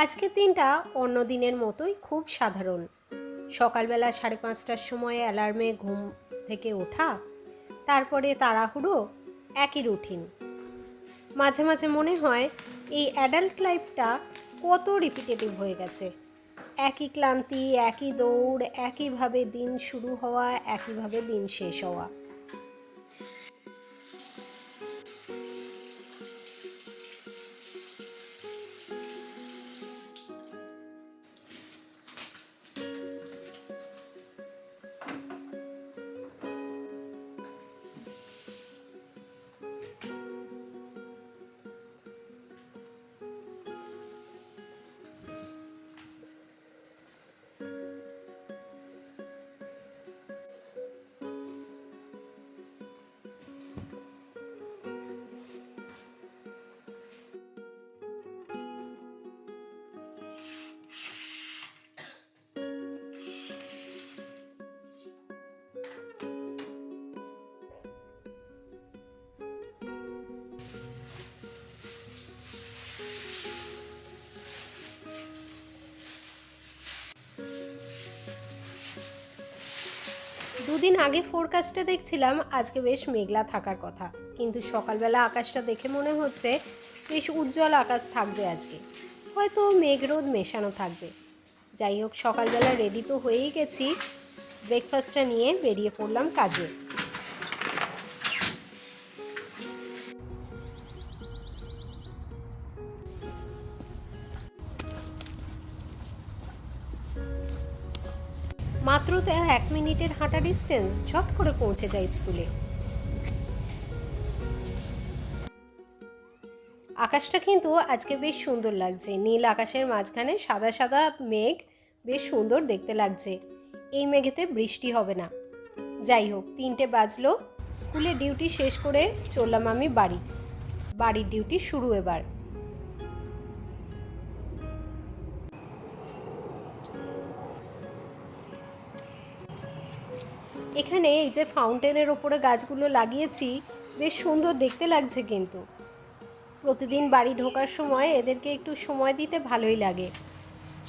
আজকের দিনটা অন্য দিনের মতোই খুব সাধারণ। সকালবেলা 5:30টার সময় অ্যালার্মে ঘুম থেকে ওঠা, তারপরে তাড়াহুড়ো, একই রুটিন। মাঝে মাঝে মনে হয় এই অ্যাডাল্ট লাইফটা কত রিপিটেটিভ হয়ে গেছে। একই ক্লান্তি, একই দৌড়, একইভাবে দিন শুরু হওয়া, একইভাবে দিন শেষ হওয়া। দুদিন আগে ফোরকাস্টে দেখছিলাম আজকে বেশ মেঘলা থাকার কথা, কিন্তু সকালবেলা আকাশটা দেখে মনে হচ্ছে বেশ উজ্জ্বল আকাশ থাকবে আজকে। হয়তো মেঘ রোদ মেশানো থাকবে। যাই হোক, সকালবেলা রেডি তো হয়েই গেছি। ব্রেকফাস্টটা নিয়ে বেরিয়ে পড়লাম কাজে। মাত্র তো 1 মিনিটের হাঁটা ডিস্টেন্স, ঝট করে পৌঁছে যাই স্কুলে। আকাশটা কিন্তু আজকে বেশ সুন্দর লাগছে। নীল আকাশের মাঝখানে সাদা সাদা মেঘ, বেশ সুন্দর দেখতে লাগছে। এই মেঘেতে বৃষ্টি হবে না। যাই হোক, 3টে বাজলো। স্কুলের ডিউটি শেষ করে চললাম আমি বাড়ির ডিউটি শুরু এবার। এখানে এই যে ফাউন্টেনের ওপরে গাছগুলো লাগিয়েছি, বেশ সুন্দর দেখতে লাগছে। কিন্তু প্রতিদিন বাড়ি ঢোকার সময় এদেরকে একটু সময় দিতে ভালোই লাগে।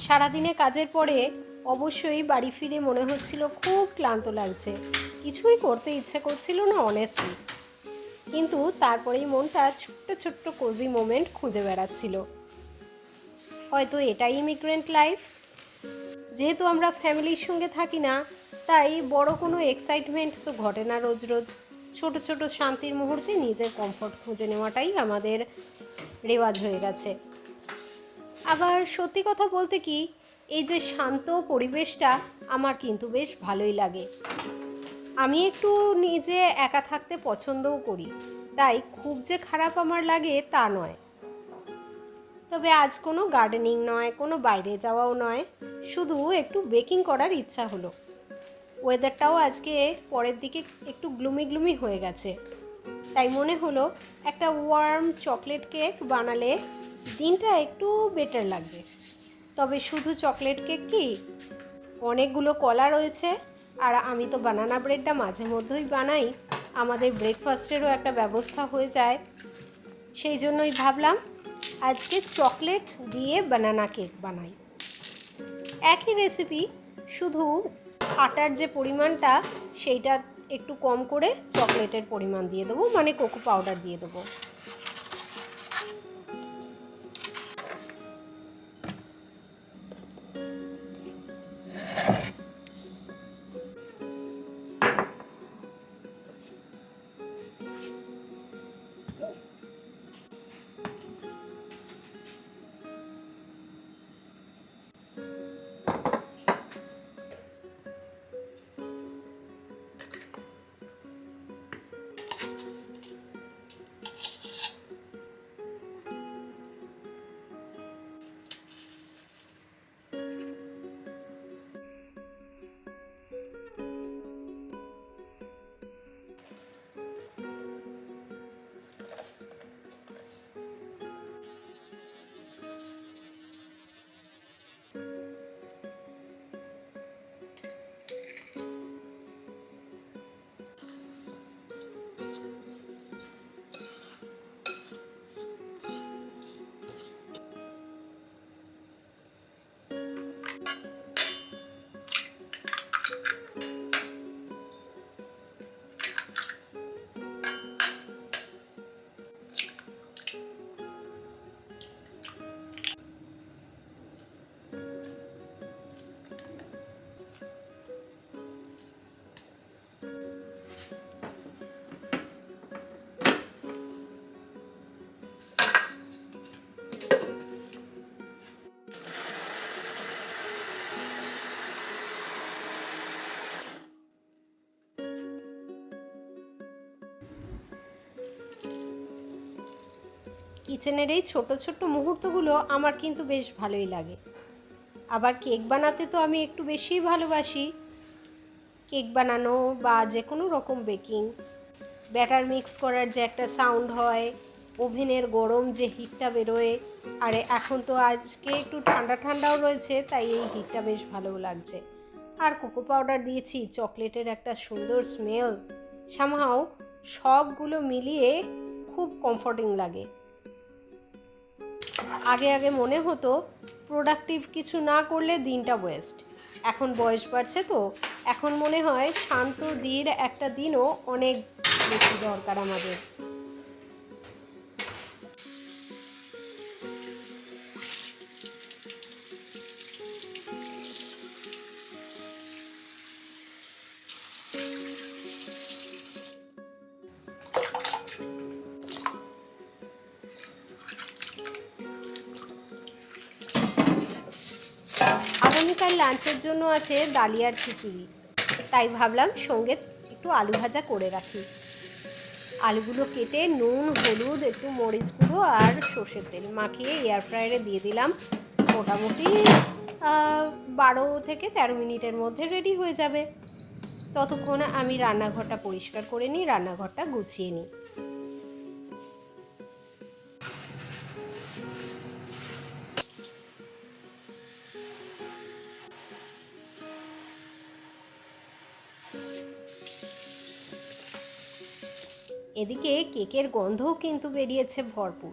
সারাদিনে কাজের পরে অবশ্যই বাড়ি ফিরে মনে হচ্ছিল খুব ক্লান্ত লাগছে, কিছুই করতে ইচ্ছে করছিল না অনেস্টলি। কিন্তু তারপরেই মনটা ছোট্ট ছোট্ট কোজি মোমেন্ট খুঁজে বেড়াচ্ছিল। হয়তো এটাই ইমিগ্রেন্ট লাইফ। যেহেতু আমরা ফ্যামিলির সঙ্গে থাকি না, তাই বড় কোনো এক্সাইটমেন্ট তো ঘটে না রোজ রোজ। ছোট ছোট শান্তির মুহূর্তে নিজের কমফোর্ট খুঁজে নেওয়াটাই আমাদের রেওয়াজ হয়ে গেছে। আবার সত্যি কথা বলতে কি, এই যে শান্ত পরিবেশটা আমার কিন্তু বেশ ভালোই লাগে। আমি একটু নিজে একা থাকতে পছন্দও করি, তাই খুব যে খারাপ আমার লাগে তা নয়। তবে আজ কোনো গার্ডেনিং নয়, কোনো বাইরে যাওয়াও নয়, শুধু একটু বেকিং করার ইচ্ছা হলো। ওয়েদারটাও আজকে পরের দিকে একটু গ্লুমি গ্লুমি হয়ে গেছে, তাই মনে হলো একটা ওয়ার্ম চকলেট কেক বানালে দিনটা একটু বেটার লাগবে। তবে শুধু চকলেট কেক কি, অনেকগুলো কলা রয়েছে, আর আমি তো বানানা ব্রেডটা মাঝে মধ্যেই বানাই। আমাদের ব্রেকফাস্টেরও একটা ব্যবস্থা হয়ে যায়। সেই জন্যই ভাবলাম আজকে চকলেট দিয়ে বানানা কেক বানাই। একই রেসিপি, শুধু আটার যে পরিমাণটা সেইটা একটু কম করে চকলেটের পরিমাণ দিয়ে দেবো, মানে কোকো পাউডার দিয়ে দেবো। কিচেনের এই ছোট ছোট মুহূর্তগুলো আমার কিন্তু বেশ ভালোই লাগে। আবার কেক বানাতে তো আমি একটু বেশিই ভালোবাসি। কেক বানানো বা যে কোনো রকম বেকিং, ব্যাটার মিক্স করার যে একটা সাউন্ড হয়, ওভেনের গরম যে হিটটা বেরোয়, আর এখন তো আজকে একটু ঠান্ডা ঠান্ডাও রয়েছে, তাই এই হিটটা বেশ ভালোও লাগছে। আর কোকো পাউডার দিয়েছি, চকলেটের একটা সুন্দর স্মেল, সামহাও সবগুলো মিলিয়ে খুব কমফর্টিং লাগে। আগে আগে মনে হতো প্রোডাক্টিভ কিছু না করলে দিনটা ওয়েস্ট। এখন বয়স বাড়ছে তো, এখন মনে হয় শান্ত ধীর একটা দিনও অনেক বেশি দরকার আমাদের। আগামীকাল লাঞ্চের জন্য আছে ডালিয়ার খিচুড়ি, তাই ভাবলাম সঙ্গে একটু আলু ভাজা করে রাখি। আলুগুলো কেটে নুন, হলুদ, একটু মরিচ গুঁড়ো আর সর্ষের তেল মাখিয়ে এয়ার ফ্রায়ারে দিয়ে দিলাম। মোটামুটি 12 থেকে 13 মিনিটের মধ্যে রেডি হয়ে যাবে। ততক্ষণ আমি রান্নাঘরটা পরিষ্কার করে নিই, রান্নাঘরটা গুছিয়ে নিই। এদিকে কেকের গন্ধও কিন্তু বেরিয়েছে ভরপুর।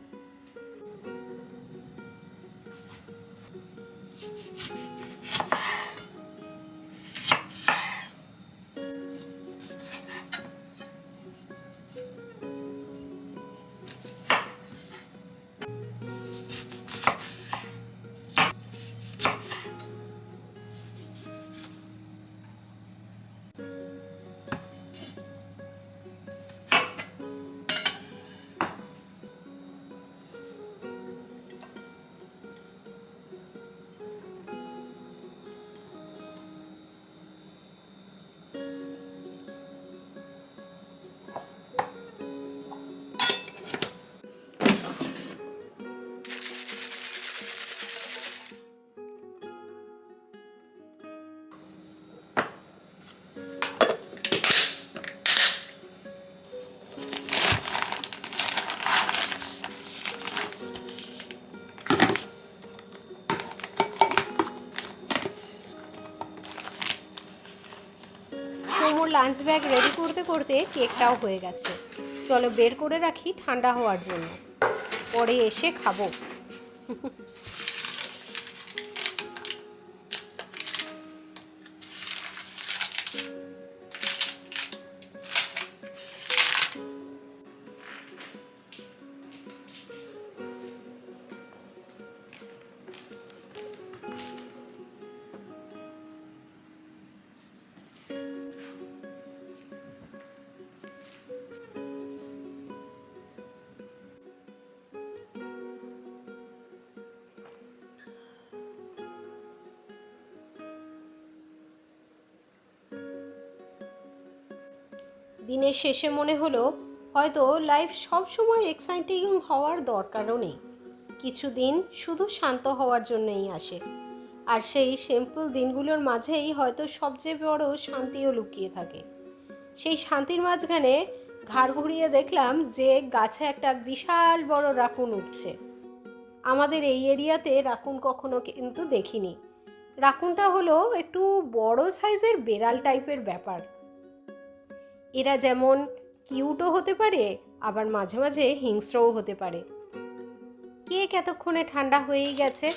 সোমর লাঞ্চ ব্যাগ রেডি করতে করতে কেকটাও হয়ে গেছে। চলো বের করে রাখি ঠান্ডা হওয়ার জন্য, পরে এসে খাবো। দিনের শেষে মনে হলো হয়তো লাইফ সব সময় এক্সাইটিং হওয়ার দরকারও নেই। কিছু দিন শুধু শান্ত হওয়ার জন্যই আসে, আর সেই সিম্পল দিনগুলোর মাঝেই হয়তো সবচেয়ে বড় শান্তিও লুকিয়ে থাকে। সেই শান্তির মাঝখানে ঘাড় ঘুরিয়ে দেখলাম যে গাছে একটা বিশাল বড় রাকুন উঠছে। আমাদের এই এরিয়াতে রাকুন কখনো কিন্তু দেখিনি। রাকুনটা হলো একটু বড় সাইজের বেড়াল টাইপের ব্যাপার। এরা যেমন কিউটও হতে পারে, আবার মাঝে মাঝে হিংস্রও হতে পারে। কেক এতক্ষণে ঠান্ডা হয়েই গেছে,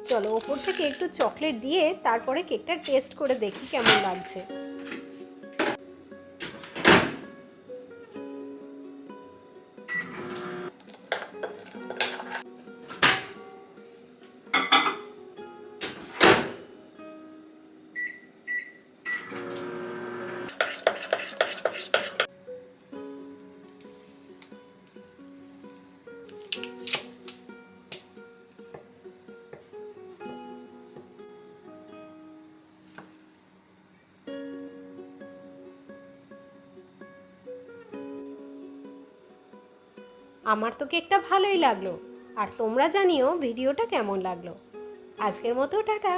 চলো ওপর থেকে একটু চকলেট দিয়ে তারপরে কেকটা টেস্ট করে দেখি কেমন লাগছে। আমার তো কেকটা ভালোই লাগলো, আর তোমরা জানিও ভিডিওটা কেমন লাগলো। আজকের মতো টাটা।